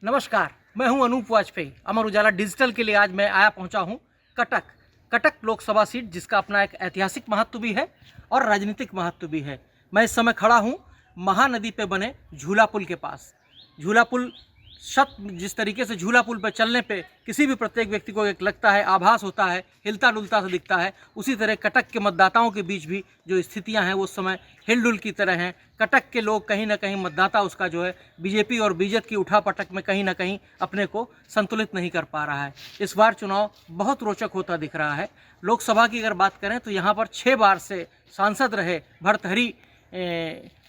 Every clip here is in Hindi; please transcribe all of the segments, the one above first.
नमस्कार, मैं हूं अनूप वाजपेयी। अमर उजाला डिजिटल के लिए आज मैं आया पहुंचा हूं कटक। कटक लोकसभा सीट जिसका अपना एक ऐतिहासिक महत्व भी है और राजनीतिक महत्व भी है। मैं इस समय खड़ा हूं महानदी पे बने झूला पुल के पास। झूला पुल जिस तरीके से झूला पुल पर चलने पे किसी भी प्रत्येक व्यक्ति को एक लगता है, आभास होता है, हिलता डुलता सा दिखता है, उसी तरह कटक के मतदाताओं के बीच भी जो स्थितियां हैं वो उस समय हिलडुल की तरह हैं। कटक के लोग कहीं ना कहीं मतदाता उसका जो है बीजेपी और बीजेपी की उठापटक में कहीं ना कहीं अपने को संतुलित नहीं कर पा रहा है। इस बार चुनाव बहुत रोचक होता दिख रहा है। लोकसभा की अगर बात करें तो यहाँ पर 6 बार से सांसद रहे भर्तृहरि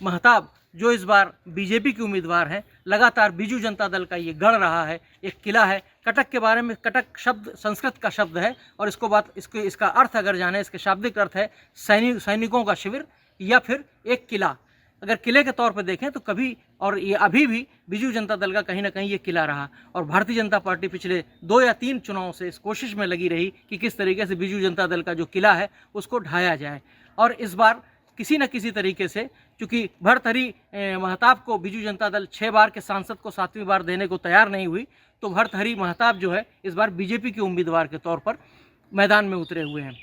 महताब जो इस बार बीजेपी के उम्मीदवार हैं। लगातार बीजू जनता दल का ये गढ़ रहा है, एक किला है। कटक के बारे में, कटक शब्द संस्कृत का शब्द है और इसका अर्थ अगर जाने, इसके शाब्दिक अर्थ है सैनिकों का शिविर या फिर एक किला। अगर किले के तौर पर देखें तो कभी और ये अभी भी बीजू जनता दल का कहीं ना कहीं ये किला रहा और भारतीय जनता पार्टी पिछले 2 या 3 चुनाव से इस कोशिश में लगी रही कि किस तरीके से बीजू जनता दल का जो किला है उसको ढाया जाए। और इस बार किसी न किसी तरीके से, चूँकि भर्तृहरि महताब को बीजू जनता दल 6 बार के सांसद को 7वीं बार देने को तैयार नहीं हुई, तो भर्तृहरि महताब जो है इस बार बीजेपी के उम्मीदवार के तौर पर मैदान में उतरे हुए हैं।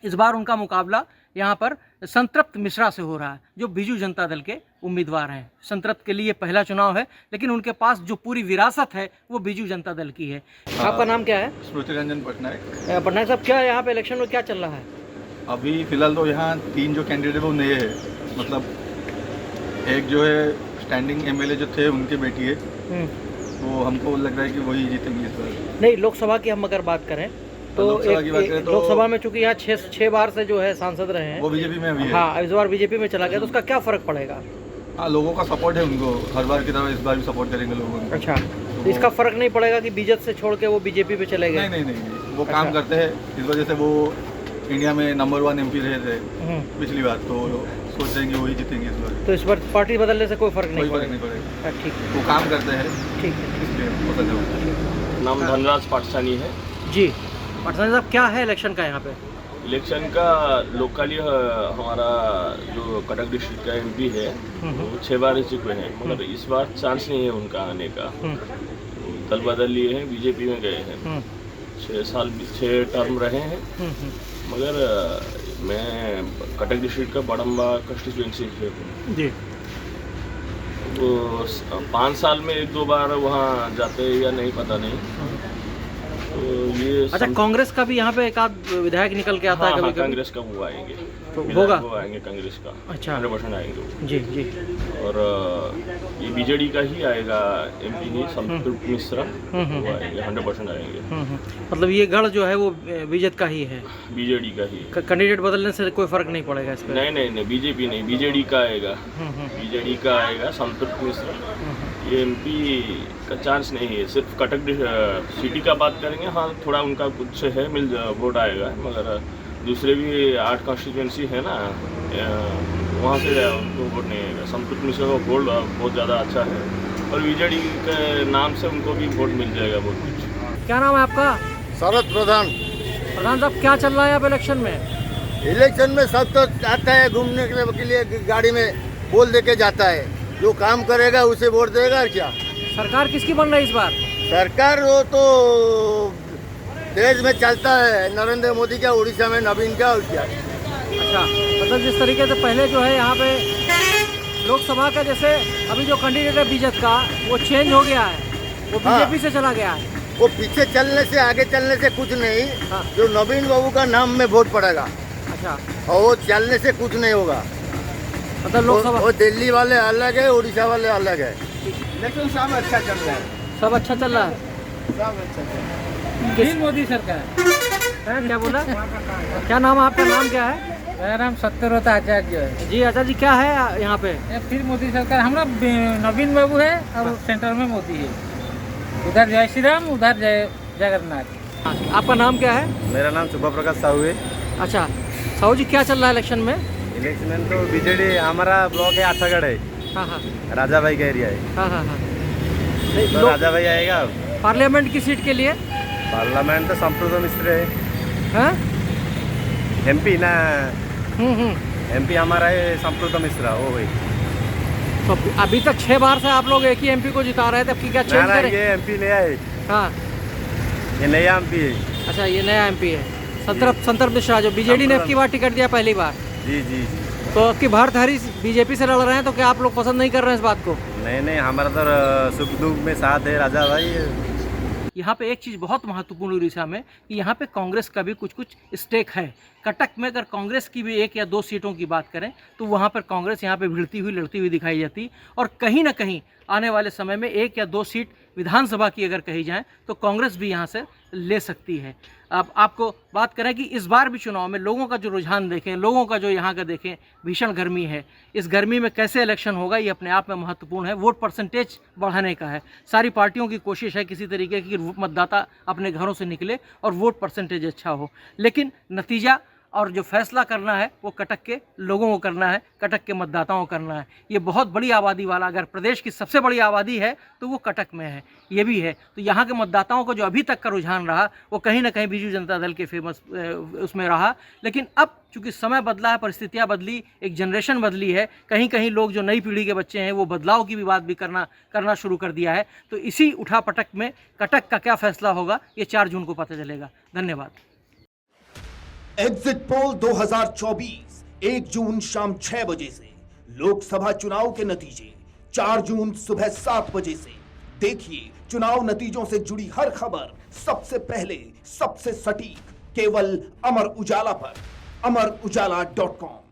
इस बार उनका मुकाबला यहाँ पर संतृप्त मिश्रा से हो रहा है जो बीजू जनता दल के उम्मीदवार हैं। संतृप्त के लिए पहला चुनाव है, लेकिन उनके पास जो पूरी विरासत है वो बीजू जनता दल की है। आपका नाम क्या है? स्मृति रंजन पटनायक। पटनायक साहब, क्या यहाँ पे इलेक्शन में क्या चल रहा है? अभी फिलहाल तो यहाँ 3 जो कैंडिडेट है वो नए हैं। मतलब एक जो है स्टैंडिंग एमएलए जो थे उनकी बेटी है, तो हमको लग रहा है कि वही जीतेंगे इस बार। नहीं, लोकसभा की हम अगर बात करें तो लोकसभा में चूंकि यहाँ 6 बार से जो है सांसद रहे हैं, वो बीजेपी में अभी है। हाँ, इस बार बीजेपी में चला गया तो उसका क्या फर्क पड़ेगा? हाँ, लोगों का सपोर्ट है उनको, हर बार की तरह इस बार भी सपोर्ट करेंगे लोगों को। अच्छा, तो इसका फर्क नहीं पड़ेगा कि बीजेपी से छोड़ के वो बीजेपी पे चले गए? नहीं, वो काम करते हैं, इस वजह से वो इंडिया में नंबर 1 MP रहे थे पिछली बार, तो सोच रहे हैं कि वही जीतेंगे इस बार। तो इस बार पार्टी बदलने से कोई फर्क नहीं पड़ेगा। ठीक है, वो काम करते हैं। ठीक है, इसलिए नाम धनराज पाटसानी है जी। पाटसानी साहब, क्या है इलेक्शन का यहाँ पे? इलेक्शन का लोकली हमारा जो कटक डिस्ट्रिक्ट का MP है वो 6 बार ही चुके हैं, मगर इस बार चांस नहीं है उनका आने का। दल बदल लिए हैं, बीजेपी में गए हैं। 6 टर्म रहे हैं, मगर मैं कटक डिस्ट्रिक्ट का बड़म्बा कंस्टिट्यूंसी से हूँ जी। वो 5 साल में 1-2 बार वहाँ जाते हैं या नहीं, पता नहीं। तो ये अच्छा, कांग्रेस का भी यहाँ पे एक आध विधायक निकल के आता है कभी? कांग्रेस का वो आएंगे, तो होगा, वो आएंगे कांग्रेस का। अच्छा, 100% आएंगे जी जी। और ये बीजेडी का ही आएगा MP ही, संतृप्त मिश्रा, वो आएंगे, 100% आएंगे। मतलब ये गढ़ जो है वो बीजेपी का ही है, बीजेडी का ही। कैंडिडेट बदलने से कोई फर्क नहीं पड़ेगा इस पर? नहीं, बीजेपी नहीं, बीजेडी का आएगा। बीजेडी का आएगा संतृप्त मिश्रा। ये MP का चांस नहीं है। सिर्फ कटक सिटी का बात करेंगे, हाँ थोड़ा उनका कुछ है, वोट आएगा, मगर दूसरे भी 8 कॉन्स्टिट्यूंसी है ना, वहाँ से उनको वोट नहीं आएगा। संतृप्त मिश्रा का वोट बहुत ज़्यादा अच्छा है और बीजेडी के नाम से उनको भी वोट मिल जाएगा बहुत कुछ। क्या नाम है आपका? शरद प्रधान। प्रधान साहब, क्या चल रहा है अब इलेक्शन में? इलेक्शन में सब तो आता है घूमने के लिए, गाड़ी में बोल दे के जाता है, जो काम करेगा उसे वोट देगा। और क्या सरकार किसकी बन रही है इस बार? सरकार वो तो देश में चलता है नरेंद्र मोदी का, उड़ीसा में नवीन का, और क्या। अच्छा, मतलब जिस तरीके से पहले जो है यहाँ पे लोकसभा का, जैसे अभी जो कैंडिडेट है बीजेपी का, वो चेंज हो गया है, वो बीजेपी से चला गया है। वो पीछे चलने से, आगे चलने से कुछ नहीं। हाँ। जो नवीन बाबू का नाम में वोट पड़ेगा। अच्छा, और वो चलने से कुछ नहीं होगा। मतलब लोकसभा, वो दिल्ली वाले अलग है, उड़ीसा वाले अलग है। लेकिन सब अच्छा चल रहा है, सब अच्छा चल रहा है, सब अच्छा चल रहा है। फिर मोदी सरकार है? क्या बोला? क्या नाम है आपका? नाम क्या है? मेरा नाम सत्यव्रता आचार्य है जी। आचार्य जी, क्या है यहाँ पे? फिर मोदी सरकार, हमारा नवीन बाबू है और सेंटर में मोदी है। उधर जय श्री राम, उधर जय जगन्नाथ। आपका नाम क्या है? मेरा नाम शुभ प्रकाश साहू है। अच्छा साहू जी, क्या चल रहा है इलेक्शन में? इलेक्शन में तो बीजेडी, हमारा ब्लॉक है आठागढ़ है। हाँ हाँ, राजा भाई का एरिया है। हाँ हाँ हाँ। तो राजा भाई आएगा। पार्लियामेंट की सीट के लिए? पार्लियामेंट तो संतृप्त मिश्र है। हाँ? MP ना, MP हमारा है संतृप्त मिश्रा, वो भाई। तो अभी तक 6 बार से आप लोग एक ही एमपी को जिता रहे थे, अब की क्या चेंज करें? ये एमपी नया है, हाँ, ये नया एमपी है। अच्छा, ये नया एमपी है। संतर्प मिश्रा जो बीजेडी ने अब की बार टिकट दिया पहली बार, जी जी जी। तो अब की भारतहरी बीजेपी से लड़ रहे हैं, तो क्या आप लोग पसंद नहीं कर रहे हैं इस बात को? नहीं, हमारा तो सुख दुख में साथ है राजा भाई। यहाँ पे एक चीज़ बहुत महत्वपूर्ण उड़ीसा में कि यहाँ पे कांग्रेस का भी कुछ स्टेक है। कटक में अगर कांग्रेस की भी 1 या 2 सीटों की बात करें तो वहाँ पर कांग्रेस यहाँ पे भिड़ती हुई लड़ती हुई दिखाई जाती, और कहीं ना कहीं आने वाले समय में 1 या 2 सीट विधानसभा की अगर कही जाए तो कांग्रेस भी यहाँ से ले सकती है। अब आपको बात करें कि इस बार भी चुनाव में लोगों का जो रुझान देखें, लोगों का जो यहाँ का देखें, भीषण गर्मी है। इस गर्मी में कैसे इलेक्शन होगा ये अपने आप में महत्वपूर्ण है। वोट परसेंटेज बढ़ाने का है। सारी पार्टियों की कोशिश है किसी तरीके की मतदाता अपने घरों से निकले और वोट परसेंटेज अच्छा हो, लेकिन नतीजा और जो फैसला करना है वो कटक के लोगों को करना है, कटक के मतदाताओं को करना है। ये बहुत बड़ी आबादी वाला, अगर प्रदेश की सबसे बड़ी आबादी है तो वो कटक में है, ये भी है। तो यहाँ के मतदाताओं को जो अभी तक का रुझान रहा वो कहीं ना कहीं बीजू जनता दल के फेमस उसमें रहा, लेकिन अब चूँकि समय बदला है, परिस्थितियाँ बदली, एक जनरेशन बदली है, कहीं कहीं लोग जो नई पीढ़ी के बच्चे हैं वो बदलाव की भी बात भी करना शुरू कर दिया है। तो इसी उठापटक में कटक का क्या फैसला होगा ये 4 जून को पता चलेगा। धन्यवाद। एग्जिट पोल 2024 1 जून शाम 6 बजे से, लोकसभा चुनाव के नतीजे 4 जून सुबह 7 बजे से। देखिए चुनाव नतीजों से जुड़ी हर खबर सबसे पहले, सबसे सटीक, केवल अमर उजाला पर, amarujala.com।